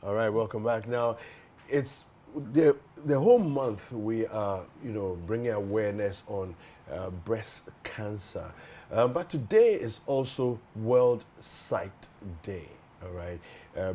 All right, welcome back. Now, it's the whole month we are, bringing awareness on breast cancer. But today is also World Sight Day. All right,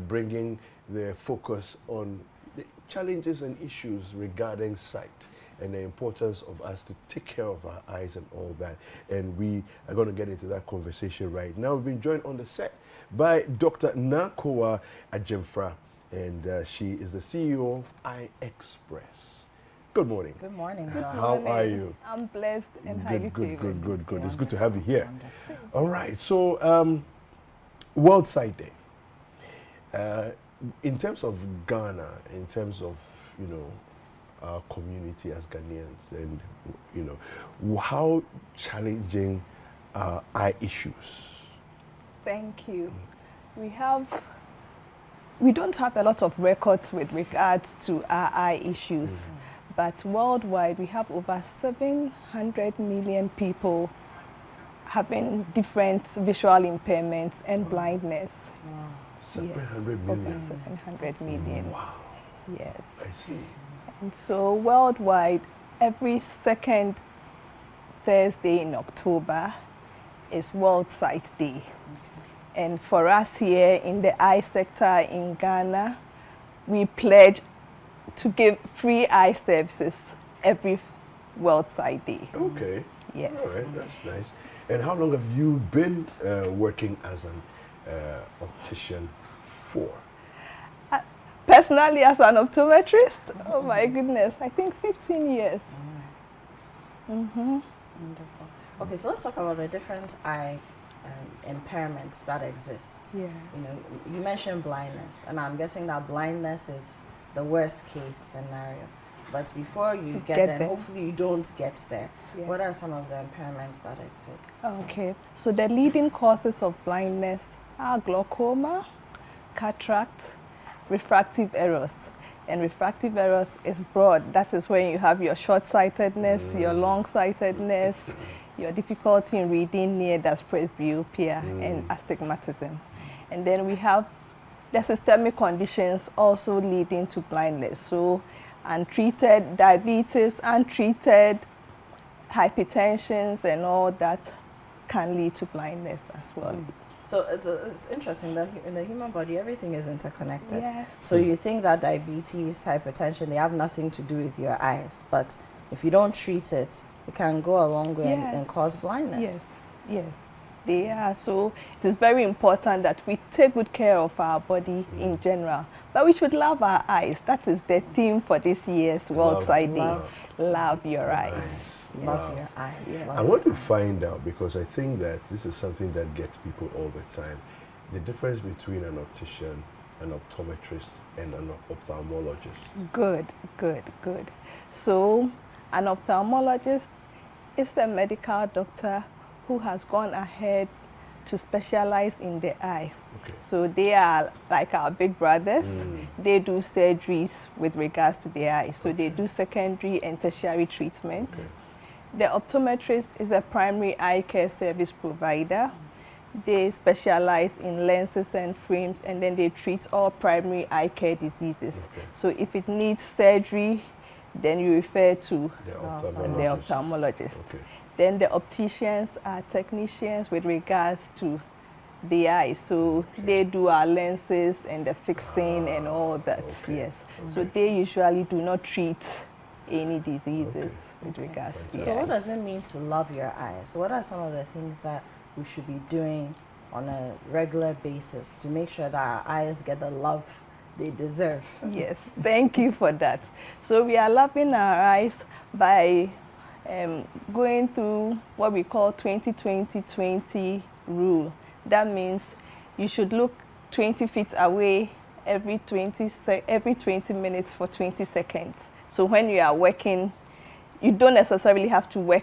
bringing the focus on the challenges and issues regarding sight and the importance of us to take care of our eyes and all that. And we are going to get into that conversation right now. We've been joined on the set by Dr. Nakoa Ajemfra, and she is the CEO of Eye Express. Good morning. Good morning, How John. are you? I'm blessed and highly Good. favored. It's good to have you here. Wonderful. All right, so World Sight Day. In terms of Ghana, in terms of, our community as Ghanaians, and, how challenging are eye issues? Thank you. We don't have a lot of records with regards to our eye issues, but worldwide we have over 700 million people having different visual impairments and blindness. Wow. 700 Over million. 700 million. Wow, Yes. I see. And so worldwide, every second Thursday in October is World Sight Day. And for us here in the eye sector in Ghana, we pledge to give free eye services every World Sight Day. Okay. Yes. All right, that's nice. And how long have you been working as an optician for? Personally, as an optometrist, oh my goodness, I think 15 years. Wonderful. Okay, so let's talk about the different eye impairments that exist. Yes. You mentioned blindness, and I'm guessing that blindness is the worst case scenario. But before you get there, hopefully you don't get there. Yeah. What are some of the impairments that exist? Okay, so the leading causes of blindness are glaucoma, cataract, refractive errors. And refractive errors is broad. That is when you have your short-sightedness, your long-sightedness, your difficulty in reading near, that's presbyopia, and astigmatism. And then we have the systemic conditions also leading to blindness. So untreated diabetes, untreated hypertensions, and all that can lead to blindness as well. So it's interesting that in the human body, everything is interconnected. Yes. So you think that diabetes, hypertension, they have nothing to do with your eyes. But if you don't treat it, it can go a long way and cause blindness. Yes, they are. So it is very important that we take good care of our body in general. But we should love our eyes. That is the theme for this year's World Sight Day. Love your eyes. Love your eyes. Yeah. Love I your want to eyes. find out, because I think that this is something that gets people all the time, the difference between an optician, an optometrist, and an ophthalmologist. Good. So an ophthalmologist is a medical doctor who has gone ahead to specialize in the eye. Okay. So they are like our big brothers. They do surgeries with regards to the eye. So they do secondary and tertiary treatment. Okay. The optometrist is a primary eye care service provider. They specialize in lenses and frames, and then they treat all primary eye care diseases. Okay. So if it needs surgery, then you refer to The the ophthalmologist. Okay. Then the opticians are technicians with regards to the eye. So they do our lenses and the fixing and all that. Okay. Yes. So they usually do not treat any diseases with regards to the So what eye. does it mean to love your eyes? What are some of the things that we should be doing on a regular basis to make sure that our eyes get the love they deserve? Yes, thank you for that. So we are loving our eyes by going through what we call 20-20-20 rule. That means you should look 20 feet away every 20 minutes for 20 seconds. So when you are working, you don't necessarily have to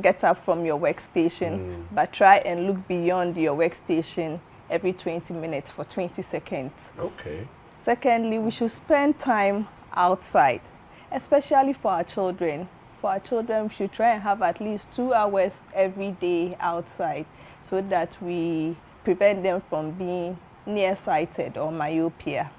get up from your workstation, but try and look beyond your workstation every 20 minutes for 20 seconds. Okay. Secondly, we should spend time outside, especially for our children. For our children, we should try and have at least 2 hours every day outside so that we prevent them from being nearsighted or myopia.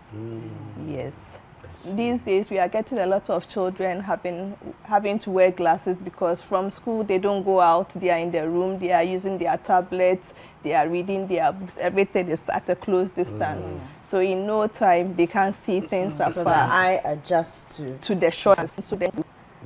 Yes. These days we are getting a lot of children having to wear glasses because from school they don't go out, they are in their room, they are using their tablets, they are reading their books, everything is at a close distance. So in no time they can't see things afar. So the eye adjusts to the shortness. So then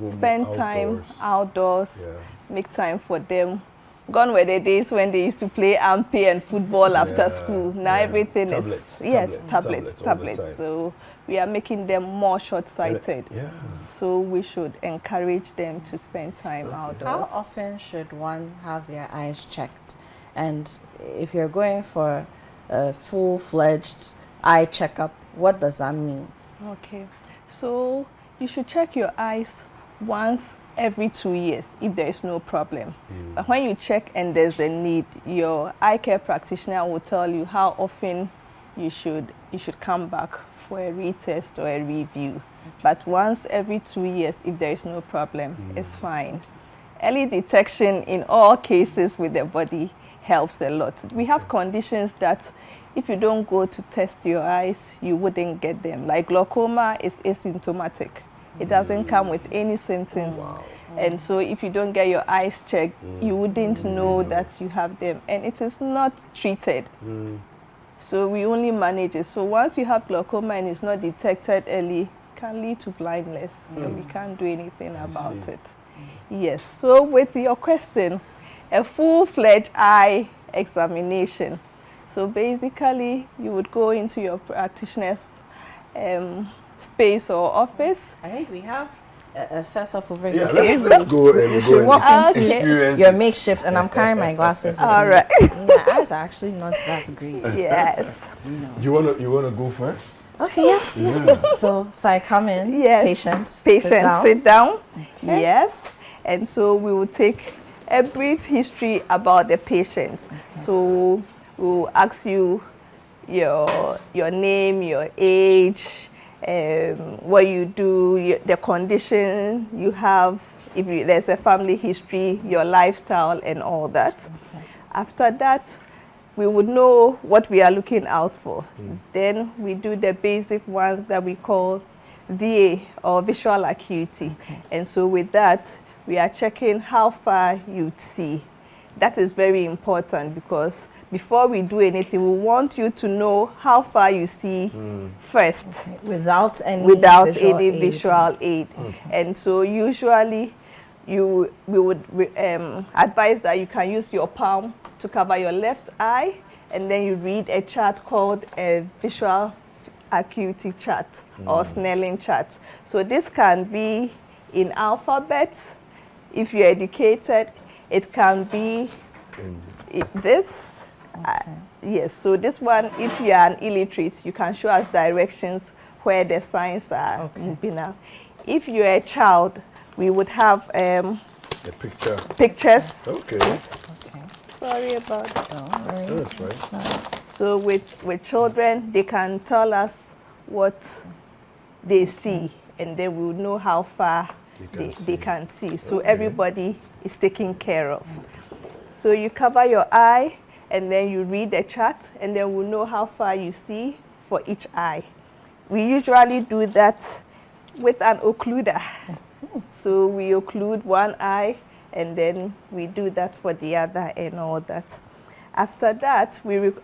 We'll be spend time outdoors, Yeah. make time for them. Gone were the days when they used to play ampe and football after school. Now everything Tablets, is tablets all the time. So we are making them more short-sighted. Yeah. So we should encourage them to spend time outdoors. How often should one have their eyes checked? And if you're going for a full-fledged eye checkup, what does that mean? Okay, so you should check your eyes once every 2 years if there is no problem. But when you check and there's a need, your eye care practitioner will tell you how often you should come back for a retest or a review. But once every 2 years if there is no problem, it's fine. Early detection in all cases with the body helps a lot. We have conditions that if you don't go to test your eyes, you wouldn't get them. Like glaucoma is asymptomatic. It doesn't come with any symptoms. And so if you don't get your eyes checked, you wouldn't know that you have them. And it is not treated. So we only manage it. So once you have glaucoma and it's not detected early, it can lead to blindness. And we can't do anything about it. Yes, so with your question, a full-fledged eye examination. So basically, you would go into your practitioner's space or office. I think we have a setup over Yeah, here. let's go and You should walk into experience your it. makeshift, and I'm carrying my glasses. All right. My eyes are actually not that great. Yes. You wanna go first? Okay, yes. So I come in, Yes. patients, Sit down. Okay. Yes. And so we will take a brief history about the patient. So we will ask you your name, your age, what you do, the condition you have, if there's a family history, your lifestyle and all that. Okay. After that, we would know what we are looking out for. Then we do the basic ones that we call VA or visual acuity. Okay. And so with that, we are checking how far you see. That is very important because before we do anything, we want you to know how far you see first. Okay. Without any visual aid. And so usually we would advise that you can use your palm to cover your left eye, and then you read a chart called a visual acuity chart or Snelling chart. So this can be in alphabet. If you're educated, it can be this. Yes, so this one, if you are an illiterate, you can show us directions where the signs are moving out. If you're a child, we would have pictures. Okay. Oops. Sorry about that. Don't worry. That's right. So with children, they can tell us what they see, and then we will know how far they can see. So everybody is taken care of. So you cover your eye, and then you read the chart, and then we'll know how far you see for each eye. We usually do that with an occluder. So we occlude one eye, and then we do that for the other and all that. After that,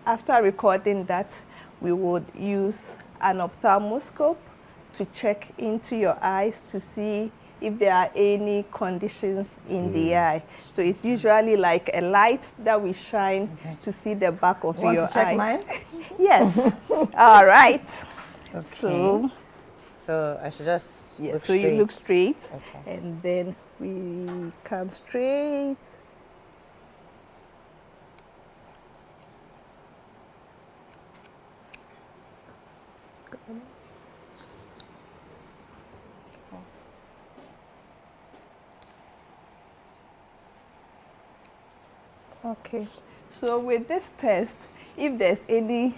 after recording that, we would use an ophthalmoscope to check into your eyes to see if there are any conditions in the eye. So it's usually like a light that we shine to see the back of Want your to check eye. mine? Yes. All right. Okay. So I should just look So straight. you look straight, Okay. and then we come straight. Okay, so with this test, if there's any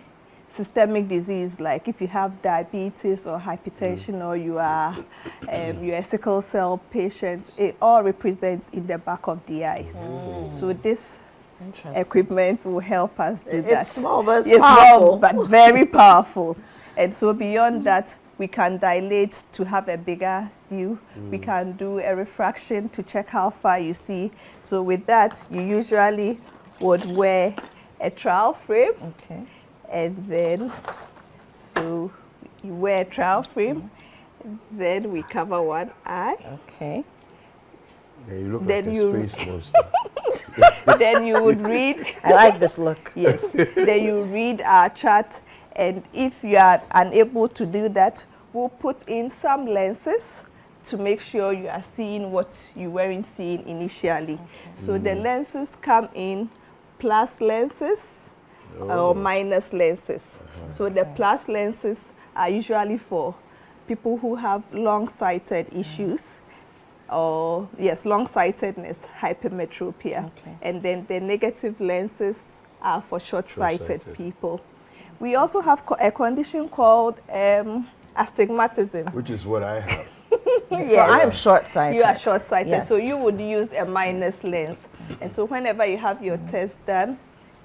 systemic disease, like if you have diabetes or hypertension, or you're a sickle cell patient, it all represents in the back of the eyes. So this Interesting. equipment will help us do that. It's small, but it's Yes, powerful. small, but very powerful. And so beyond that, we can dilate to have a bigger view. We can do a refraction to check how far you see. So with that, you usually would wear a trial frame. Okay. And then, so you wear a trial frame. Then we cover one eye. Okay. Yeah, you look Then like you- a space monster. Then you would read. I like this look. Yes. Then you read our chart, and if you are unable to do that, we'll put in some lenses to make sure you are seeing what you weren't seeing initially. So the lenses come in plus lenses or minus lenses. So the plus lenses are usually for people who have long-sighted issues, or long-sightedness, hypermetropia. Okay. And then the negative lenses are for short-sighted Short-sighted. people. We also have a condition called astigmatism. Which is what I have. So I am short-sighted. You are short-sighted, Yes. so you would use a minus lens. And so whenever you have your test done,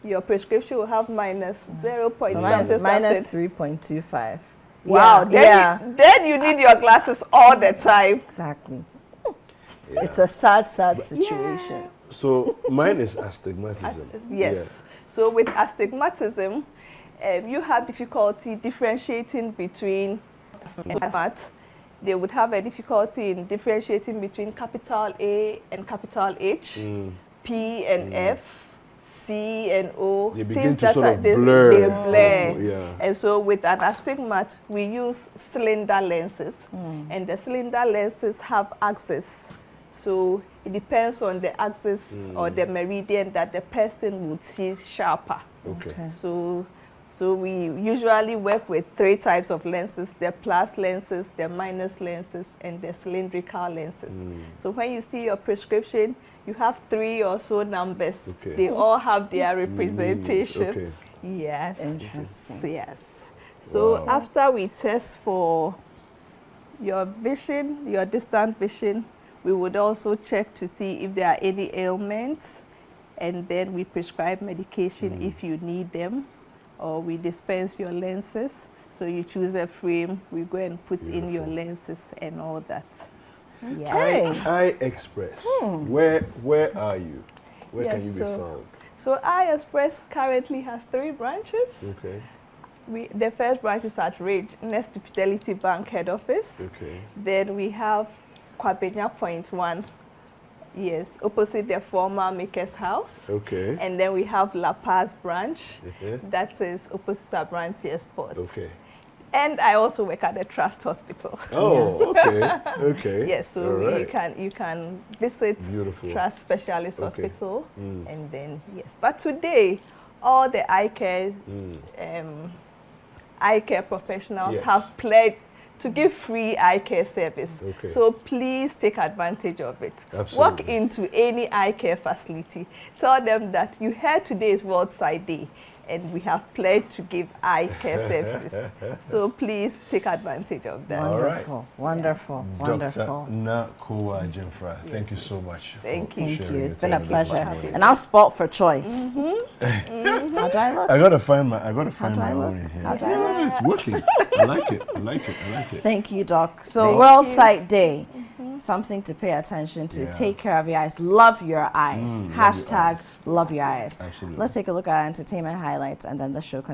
your prescription will have minus 0. Minus 3.25. Wow, Yeah. then you need your glasses all the time. Exactly. Yeah. It's a sad situation. So mine is astigmatism. Yes. So with astigmatism, you have difficulty differentiating between they would have a difficulty in differentiating between capital A and capital H, P and F, C and O. They begin things to that sort are- of they blur. blur. Yeah. And so with an astigmat, we use cylinder lenses. And the cylinder lenses have axes. So it depends on the axis or the meridian that the person would see sharper. Okay. Okay. So we usually work with 3 types of lenses: the plus lenses, the minus lenses, and the cylindrical lenses. So when you see your prescription, you have 3 or so numbers. Okay. They all have their representation. Okay. Yes. Interesting. Yes. So Wow. after we test for your vision, your distant vision, we would also check to see if there are any ailments, and then we prescribe medication if you need them, or we dispense your lenses. So you choose a frame, we go and put in your Beautiful. lenses and all that. Okay. Eye Express. Where are you? Where can Yes, you be so- found? So Eye Express currently has 3 branches. Okay. The first branch is at Ridge, next to Fidelity Bank head office. Okay. Then we have Kwabenya Point 1, yes, opposite the former Maker's House. Okay. And then we have La Paz branch, Uh-huh. that is opposite Abrantia Sport. Okay. And I also work at the Trust Hospital. Oh, okay. Okay. Yes, so All right. you can visit Beautiful. Trust Specialist Okay. Hospital, and then yes. But today, all the eye care professionals Yes. have pledged to give free eye care service. Okay. So please take advantage of it. Absolutely. Walk into any eye care facility. Tell them that you heard today is World Sight Day, and we have pledged to give eye care services. So please take advantage of that. All right. Wonderful. Wonderful. Wonderful. Dr. Nakoa Jimfra, thank you so much. Thank for you. Thank sharing you. your It's been a time with us pleasure. this morning. And I'm sport for choice. How do I look? I gotta find my do I look? own in here. How do I look? It's working. I like it. I like it. I like it. Thank you, Doc. So Thank World you. Sight Day, something to pay attention to. Yeah. Take care of your eyes. Love your eyes. Love your Hashtag eyes. love your eyes. Absolutely. Let's take a look at our entertainment highlights and then the show continues.